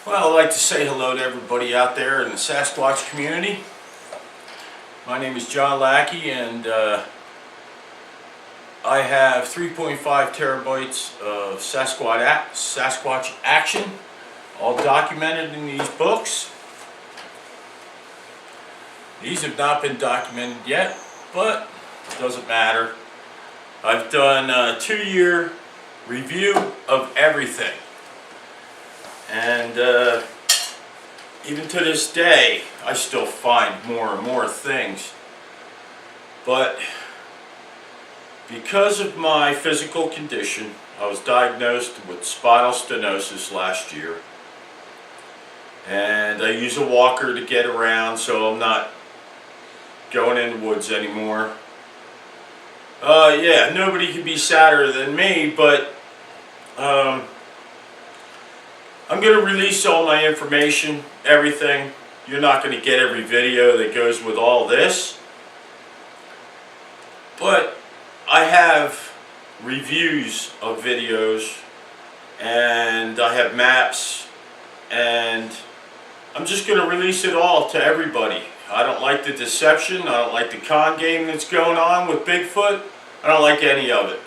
Well, I'd like to say hello to everybody out there in the Sasquatch community. My name is John Lackey, and I have 3.5 terabytes of Sasquatch action, all documented in these books. These have not been documented yet, but it doesn't matter. I've done a 2-year review of everything. And even to this day, I still find more and more things. But because of my physical condition, I was diagnosed with spinal stenosis last year. And I use a walker to get around, so I'm not going in the woods anymore. Yeah, nobody could be sadder than me, but I'm going to release all my information, everything. You're not going to get every video that goes with all this. But I have reviews of videos, and I have maps, and I'm just going to release it all to everybody. I don't like the deception. I don't like the con game that's going on with Bigfoot. I don't like any of it.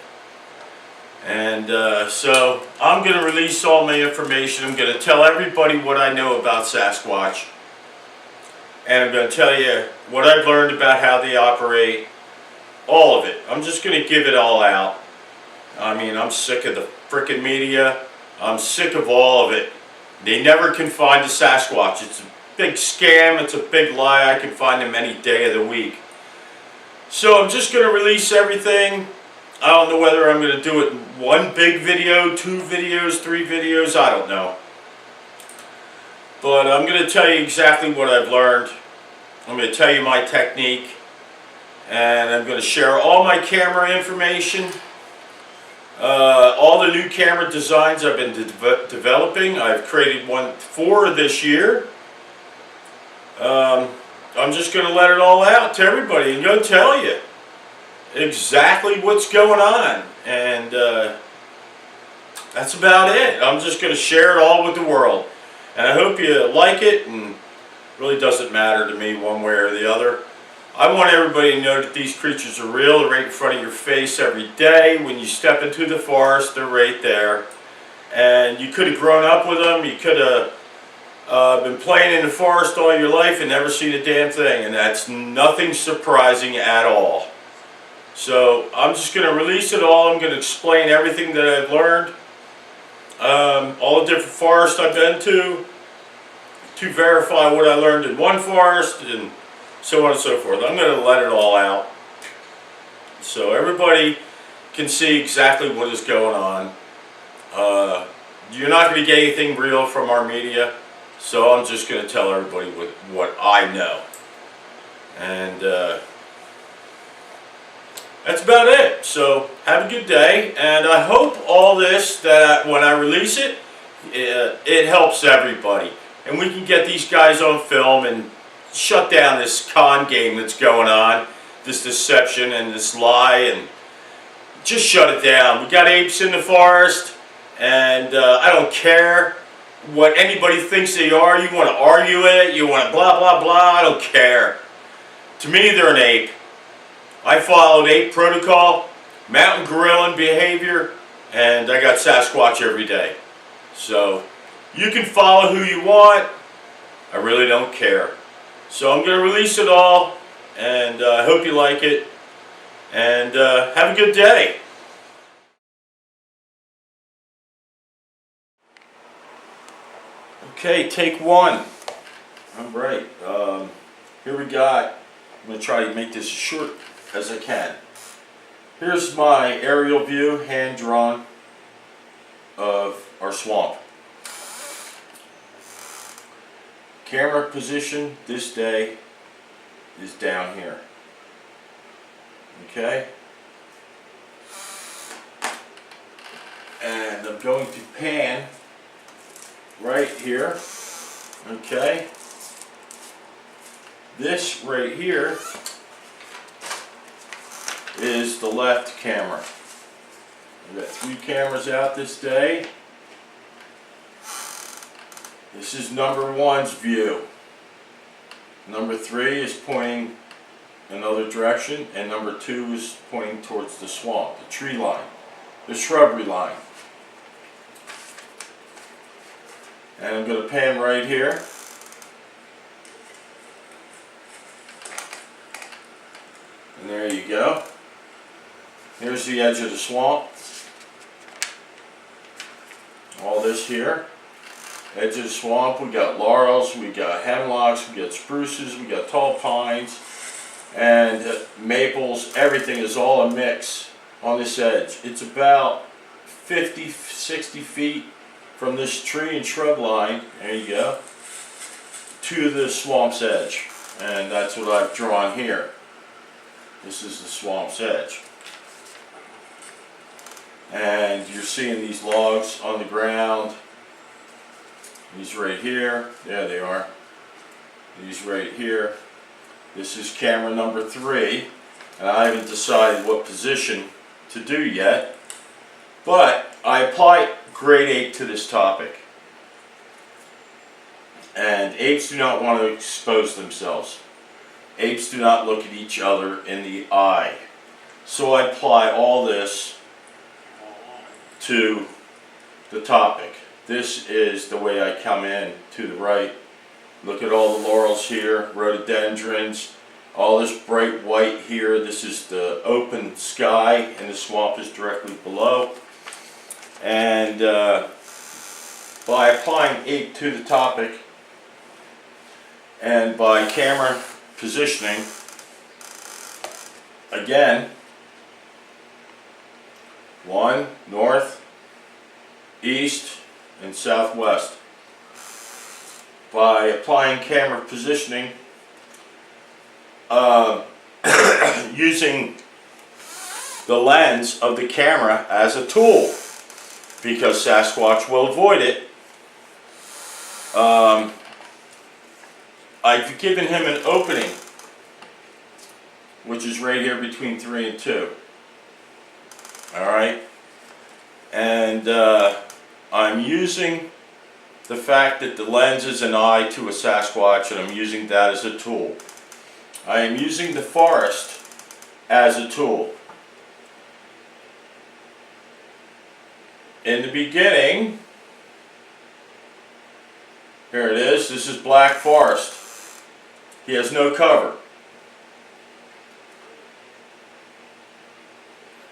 And so I'm going to release all my information. I'm going to tell everybody what I know about Sasquatch. And I'm going to tell you what I've learned about how they operate. All of it. I'm just going to give it all out. I mean, I'm sick of the frickin' media. I'm sick of all of it. They never can find a Sasquatch. It's a big scam. It's a big lie. I can find them any day of the week. So I'm just going to release everything. I don't know whether I'm going to do it in one big video, 2 videos, 3 videos, I don't know. But I'm going to tell you exactly what I've learned. I'm going to tell you my technique. And I'm going to share all my camera information. All the new camera designs I've been developing. I've created 4 this year. I'm just going to let it all out to everybody and go tell you exactly what's going on, and that's about it. I'm just going to share it all with the world, and I hope you like it. And it really doesn't matter to me one way or the other. I want everybody to know that these creatures are real. They're right in front of your face every day. When you step into the forest, they're right there, and you could have grown up with them. You could have been playing in the forest all your life and never seen a damn thing, and that's nothing surprising at all. So I'm just going to release it all. I'm going to explain everything that I've learned, all the different forests I've been to verify what I learned in one forest, and so on and so forth. I'm going to let it all out so everybody can see exactly what is going on. You're not going to get anything real from our media, so I'm just going to tell everybody what I know. And that's about it. So have a good day, and I hope all this, that when I release it, it helps everybody, and we can get these guys on film and shut down this con game that's going on, this deception and this lie, and just shut it down. We got apes in the forest, and I don't care what anybody thinks they are. You want to argue it, you want to blah blah blah, I don't care. To me, they're an ape. I followed ape protocol, mountain gorilla behavior, and I got Sasquatch every day. So you can follow who you want. I really don't care. So I'm going to release it all, and I hope you like it, and have a good day. Okay, take 1. All right, here we got, I'm going to try to make this as short as I can. Here's my aerial view, hand drawn, of our swamp. Camera position this day is down here. Okay? And I'm going to pan right here. Okay? This right here is the left camera. We've got 3 cameras out this day. This is number one's view. Number 3 is pointing another direction, and number 2 is pointing towards the swamp, the tree line, the shrubbery line. And I'm going to pan right here. And there you go. Here's the edge of the swamp. All this here. Edge of the swamp, we got laurels, we got hemlocks, we got spruces, we got tall pines, and maples. Everything is all a mix on this edge. It's about 50, 60 feet from this tree and shrub line, there you go, to the swamp's edge. And that's what I've drawn here. This is the swamp's edge. And you're seeing these logs on the ground. These right here, there they are. These right here. This is camera number 3, and I haven't decided what position to do yet, but I apply grade 8 to this topic. And apes do not want to expose themselves. Apes do not look at each other in the eye. So I apply all this to the topic. This is the way I come in to the right. Look at all the laurels here, rhododendrons, all this bright white here. This is the open sky, and the swamp is directly below. And by applying 8 to the topic, and by camera positioning, again, 1 north, east, and southwest. By applying camera positioning, using the lens of the camera as a tool, because Sasquatch will avoid it. I've given him an opening, which is right here between 3 and 2. Alright? And I'm using the fact that the lens is an eye to a Sasquatch, and I'm using that as a tool. I am using the forest as a tool. In the beginning, here it is, this is black forest. He has no cover.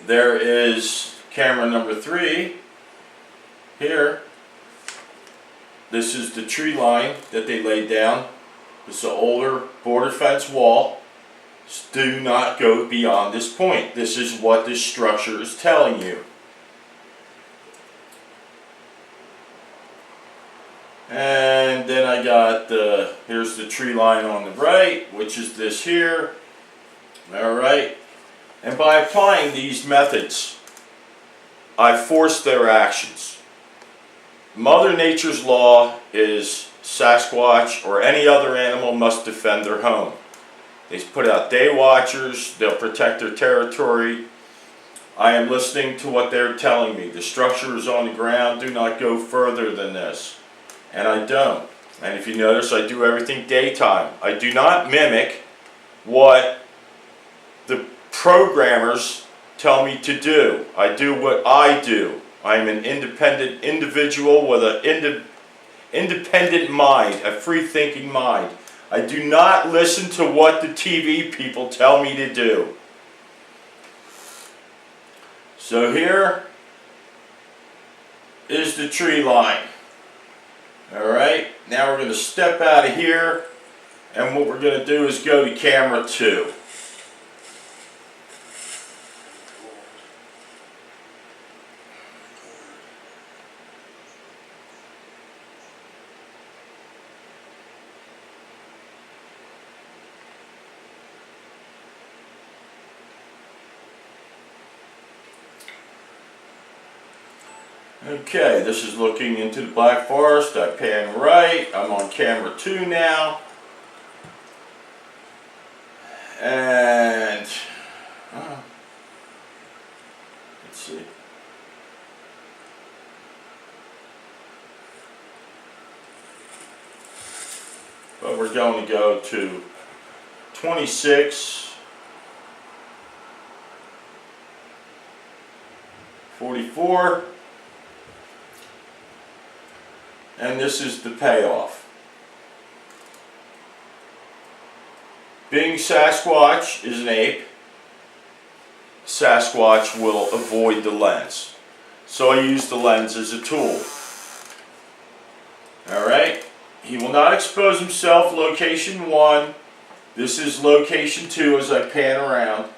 There is camera number 3 here. This is the tree line that they laid down. This is an older border fence wall. Do not go beyond this point. This is what this structure is telling you. And then I got here's the tree line on the right, which is this here. Alright. And by applying these methods, I force their actions. Mother Nature's law is Sasquatch or any other animal must defend their home. They put out day watchers, they'll protect their territory. I am listening to what they're telling me. The structure is on the ground, do not go further than this. And I don't. And if you notice, I do everything daytime. I do not mimic what the programmers tell me to do. I do what I do. I'm an independent individual with an independent mind, a free-thinking mind. I do not listen to what the TV people tell me to do. So here is the tree line. Alright, now we're going to step out of here, and what we're going to do is go to camera 2. Okay, this is looking into the black forest. I pan right. I'm on camera 2 now. And let's see. but we're going to go to 26, 44, and this is the payoff. Being Sasquatch is an ape, Sasquatch will avoid the lens. So I use the lens as a tool. Alright, he will not expose himself, location 1. This is location 2 as I pan around,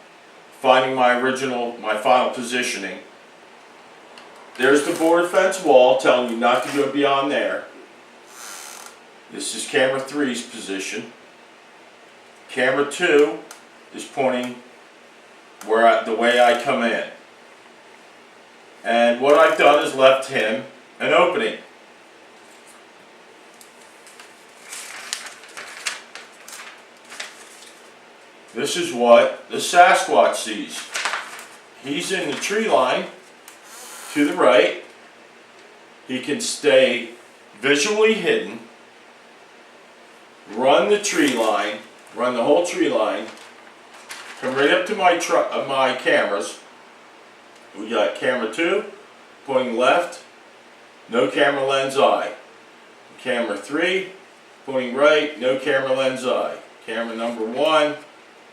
finding my final positioning. There's the board fence wall telling you not to go beyond there. This is camera 3's position. Camera 2 is pointing the way I come in. And what I've done is left him an opening. This is what the Sasquatch sees. He's in the tree line to the right. He can stay visually hidden, run the tree line, run the whole tree line, come right up to my cameras. We got camera 2 pointing left, no camera lens eye. Camera 3 pointing right, no camera lens eye. Camera number 1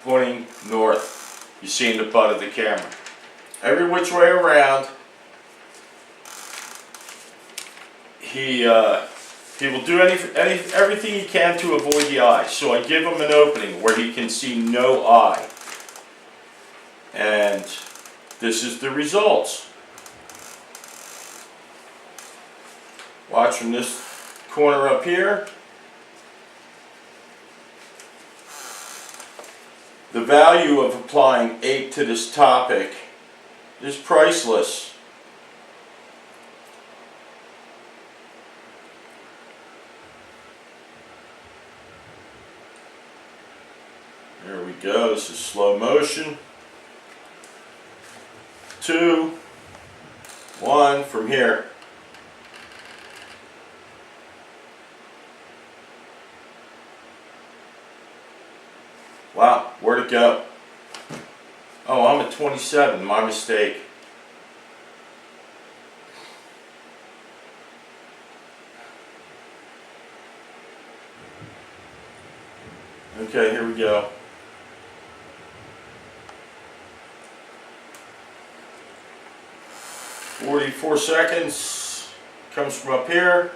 pointing north. You're seeing the butt of the camera. Every which way around, he will do everything he can to avoid the eye. So I give him an opening where he can see no eye. And this is the results. Watch from this corner up here. The value of applying ape to this topic is priceless. There we go. This is slow motion. 2, 1 from here. Wow, where'd it go? Oh, I'm at 27, my mistake. Okay, here we go. "44 seconds, comes from up here.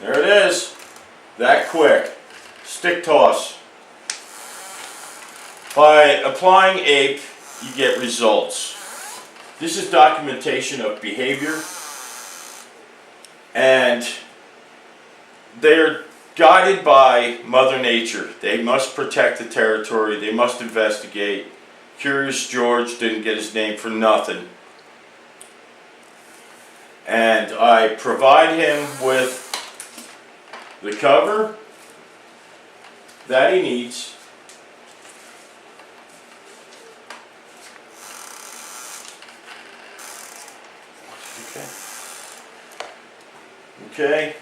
There it is, that quick. Stick toss. By applying ape, you get results. This is documentation of behavior, and they are guided by Mother Nature. They must protect the territory, they must investigate. Curious George didn't get his name for nothing. And I provide him with the cover that he needs. Okay.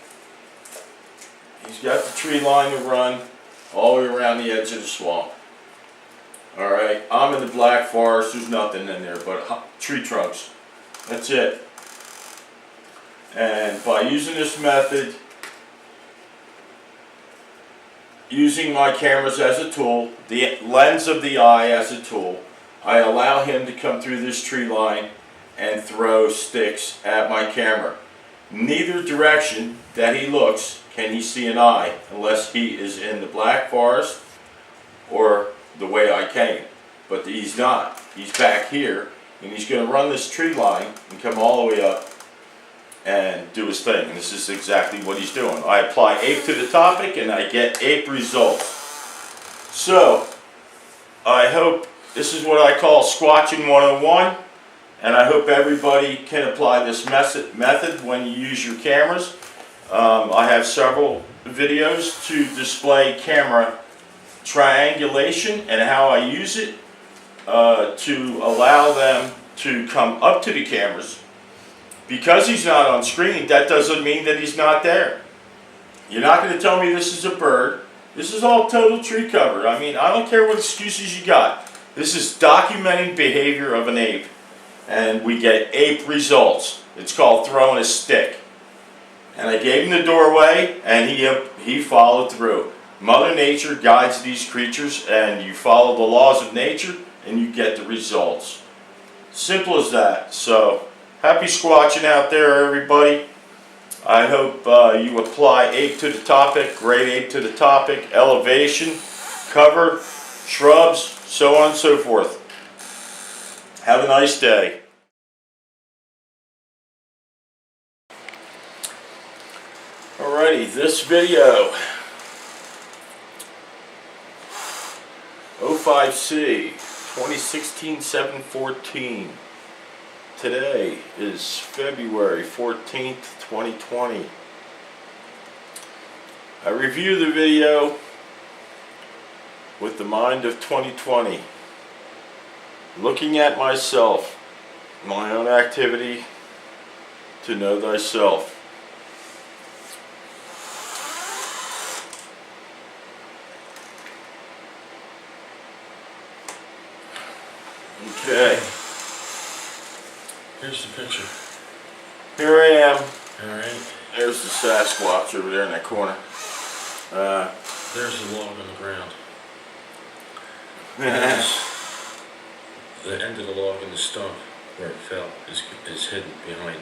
He's got the tree line to run all the way around the edge of the swamp. Alright, I'm in the black forest, there's nothing in there but tree trunks. That's it. And by using this method, using my cameras as a tool, the lens of the eye as a tool, I allow him to come through this tree line and throw sticks at my camera. Neither direction that he looks can he see an eye unless he is in the black forest or the way I came. But he's not. He's back here, and he's going to run this tree line and come all the way up and do his thing. And this is exactly what he's doing. I apply ape to the topic and I get ape results. So, I hope this is what I call Squatching 101, and I hope everybody can apply this method when you use your cameras. I have several videos to display camera triangulation and how I use it to allow them to come up to the cameras because he's not on screen, that doesn't mean that he's not there. You're not going to tell me this is a bird. This is all total tree cover. I mean, I don't care what excuses you got. This is documenting behavior of an ape. And we get ape results. It's called throwing a stick. And I gave him the doorway, and he followed through. Mother Nature guides these creatures, and you follow the laws of nature, and you get the results. Simple as that. So, happy squatching out there, everybody. I hope you apply ape to the topic, great ape to the topic, elevation, cover, shrubs, so on and so forth. Have a nice day. Alrighty, this video 05C 2016-714. Today is February 14th, 2020. I review the video with the mind of 2020. Looking at myself, my own activity, to know thyself. Okay. Here's the picture. Here I am. Alright. There's the Sasquatch over there in that corner. There's the log on the ground. There's the end of the log in the stump where it fell is hidden behind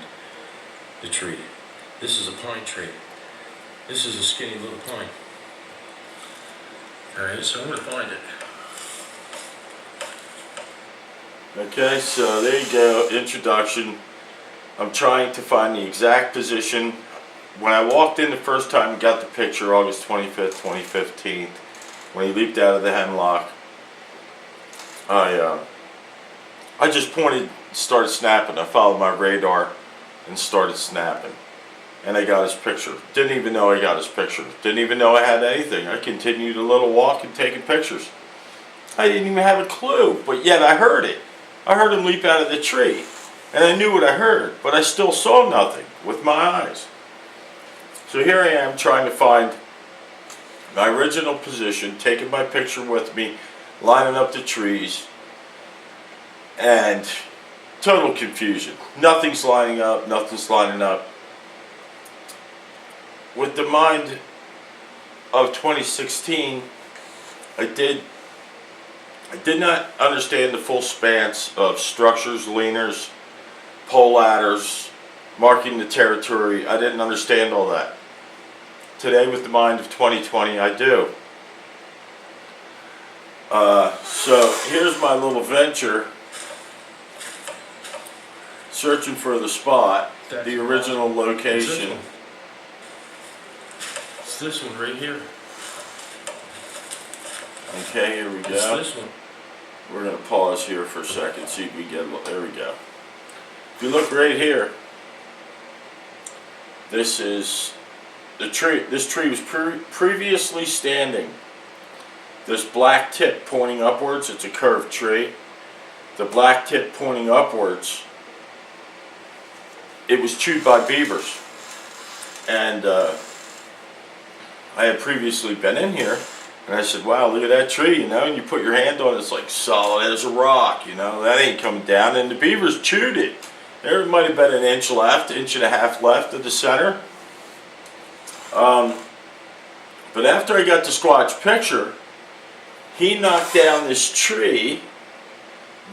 the tree. This is a pine tree. This is a skinny little pine. Alright, so I'm going to find it. Okay, so there you go, introduction. I'm trying to find the exact position. When I walked in the first time and got the picture, August 25th, 2015, when he leaped out of the hemlock, I just pointed, started snapping. I followed my radar and started snapping. And I got his picture. Didn't even know I got his picture. Didn't even know I had anything. I continued a little walk and taking pictures. I didn't even have a clue, but yet I heard it. I heard him leap out of the tree, and I knew what I heard, but I still saw nothing with my eyes. So here I am trying to find my original position, taking my picture with me, lining up the trees, and total confusion. Nothing's lining up, nothing's lining up. With the mind of 2016, I did not understand the full spans of structures, leaners, pole ladders, marking the territory. I didn't understand all that. Today, with the mind of 2020, I do. So here's my little venture, searching for the spot, the original location. It's this one right here. Okay, here we go. It's this one. We're going to pause here for a second, see if we get, there we go. If you look right here, this is the tree. This tree was previously standing. This black tip pointing upwards, it's a curved tree. The black tip pointing upwards, it was chewed by beavers. And I had previously been in here, and I said, wow, look at that tree, you know, and you put your hand on it, it's like solid as a rock, you know, that ain't coming down, and the beavers chewed it. There might have been an inch left, inch and a half left of the center. But after I got the Squatch picture, he knocked down this tree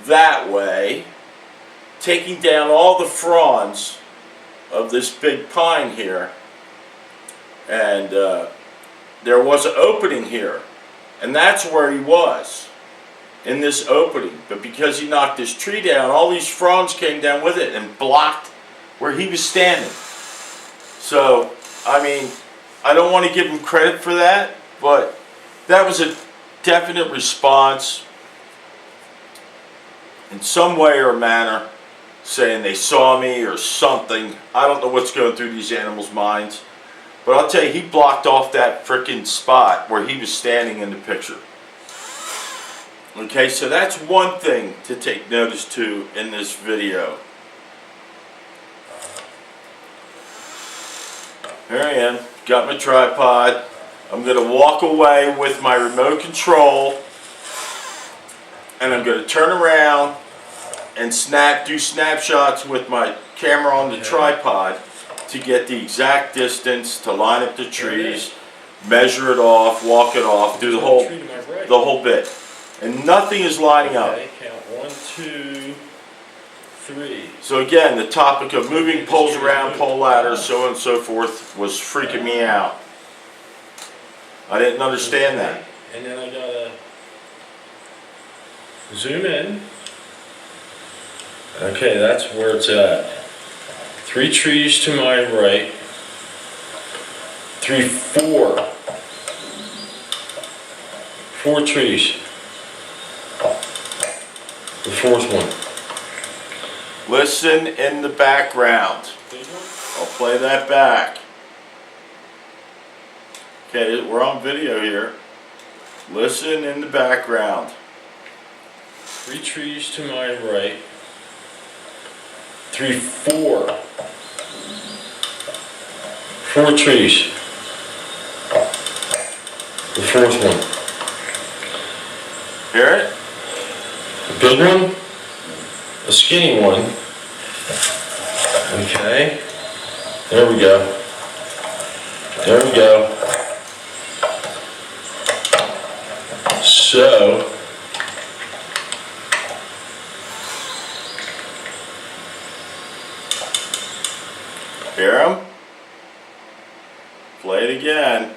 that way, taking down all the fronds of this big pine here, and there was an opening here, and that's where he was, in this opening. But because he knocked this tree down, all these fronds came down with it and blocked where he was standing. So, I mean, I don't want to give him credit for that, but that was a definite response in some way or manner, saying they saw me or something. I don't know what's going through these animals' minds. But I'll tell you, he blocked off that frickin' spot where he was standing in the picture. Okay, so that's one thing to take notice to in this video. Here I am, got my tripod. I'm going to walk away with my remote control, and I'm going to turn around and do snapshots with my camera on the tripod to get the exact distance, to line up the trees, measure it off, walk it off, do the whole bit. And nothing is lining up. Okay, count 1, 2, 3. So again, the topic of moving poles around, pole ladders, so on and so forth, was freaking me out. I didn't understand that. And then I gotta zoom in. Okay, that's where it's at. 3 trees to my right. 4 trees. The 4th one. Listen in the background. I'll play that back. Okay, we're on video here. Listen in the background. 3 trees to my right. 4 trees. The 4th one. Hear it? A big one. A skinny one. Okay. There we go. There we go. So, hear him? Play it again.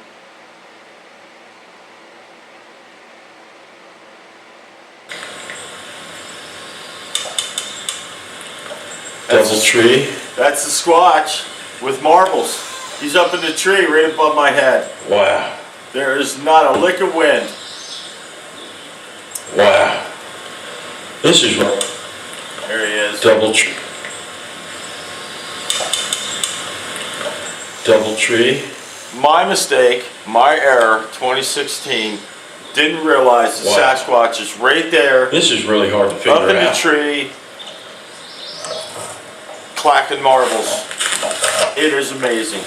double tree. That's the Squatch with marbles. He's up in the tree right above my head. Wow. There is not a lick of wind. Wow. This is right. There he is. Double tree. Double tree. My mistake, my error, 2016. Didn't realize the Wow. Sasquatch is right there, This is really hard to figure up in the out. tree, clacking marbles. It is amazing.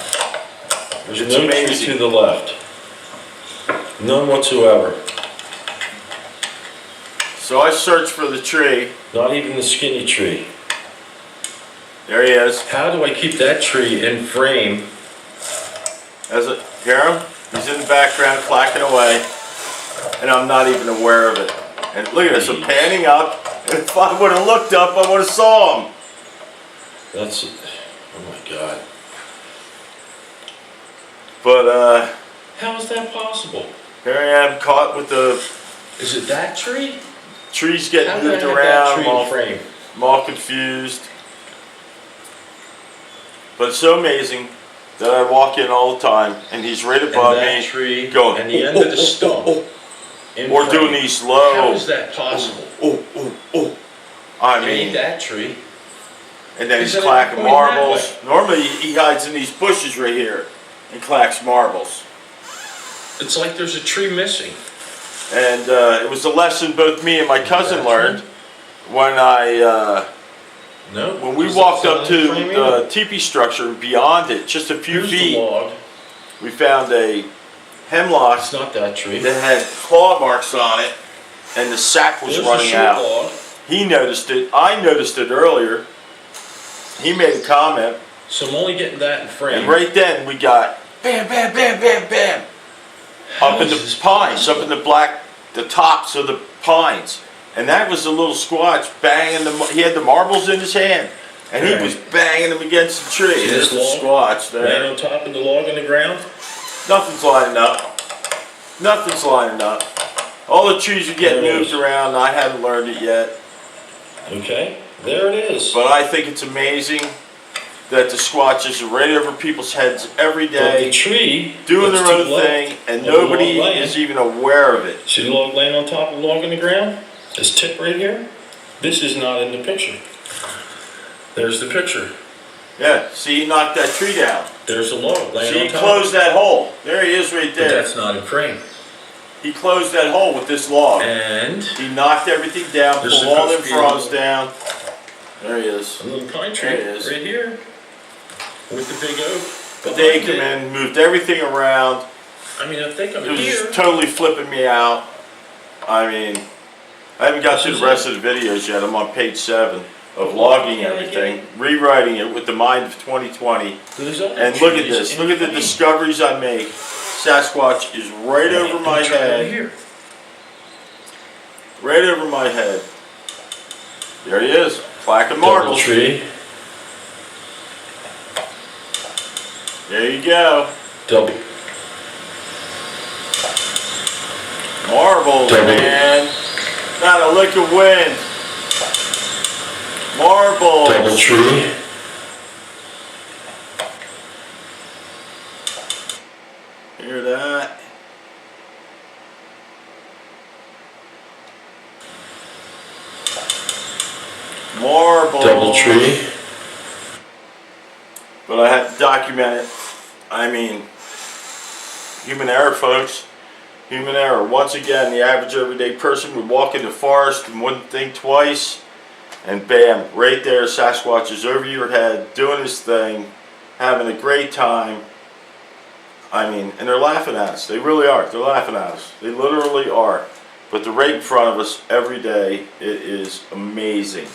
There's It's no amazing. tree to the left. None whatsoever. So I searched for the tree. Not even the skinny tree. There he is. How do I keep that tree in frame? Hear him? He's in the background clacking away, and I'm not even aware of it. And look at this, I'm panning up, and if I would have looked up, I would have saw him. That's, oh my God. But How is that possible? here I am, caught with the Is it that tree? trees How getting did I moved have that around. tree in frame? I'm all confused. But it's so amazing that I walk in all the time, and he's right above And that me, tree going, and the end of the stump. in or frame. doing these low. How is that possible? I Ain't mean, that tree. and then he's Is that clacking pointing that marbles. Normally he hides in these bushes right here and clacks marbles. It's like there's a tree missing. And it was a lesson both me and my cousin That's learned when No. when we Is walked that up to frame the either? teepee structure and beyond it, just a few Here's the feet, log. we found a hemlock It's not that tree. that had claw marks on it, and the sap was There's the running short out. log. He noticed it. I noticed it earlier. He made a comment, So I'm only getting that in frame. and right then we got bam, bam, bam, bam, bam, How up in is the this pines, up possible? in the tops of the pines, and that was the little Squatch banging he had the marbles in his hand, and he Right. was banging them against the tree. See There's this the log? Squatch Laying there. on top of the log on the ground. Nothing's lining up. Nothing's lining up. All the trees are getting There it moved is. around. I haven't learned it yet. Okay, there it is. But I think it's amazing that the Squatches are right over people's heads every But the day, tree doing that's their to own the left thing, and of the nobody log laying. is even aware of it. See the log laying on top of the log on the ground? This tip right here? This is not in the picture. There's the picture. Yeah, see, he knocked that tree down. There's the log laying See, on he top. closed that hole. There he is right But there. that's not in frame. He closed that hole with this log. And He knocked everything down, There's pulled all supposed them to be a fronds little- down. There he is. a little pine tree There it is. right here with the big oak. But they come in, moved everything around. I mean, I think I'm It was here. just totally flipping me out. I mean, I haven't got to the rest of the videos yet. I'm on page 7 of logging everything, rewriting it with the mind of 2020. And look at this. Look at the discoveries I make. Sasquatch is right over my head. Right over my head. There he is. Plaque of marbles. Tree. There you go. Double. Marbles, man. Not a lick of wind. Marbles. Double tree. Hear that? Marbles. Double tree. But I had to document it. I mean, human error, folks. Human error. Once again, the average everyday person would walk in the forest and wouldn't think twice. And bam, right there, Sasquatch is over your head, doing his thing, having a great time. I mean, and they're laughing at us. They really are. They're laughing at us. They literally are. But they're right in front of us every day. It is amazing.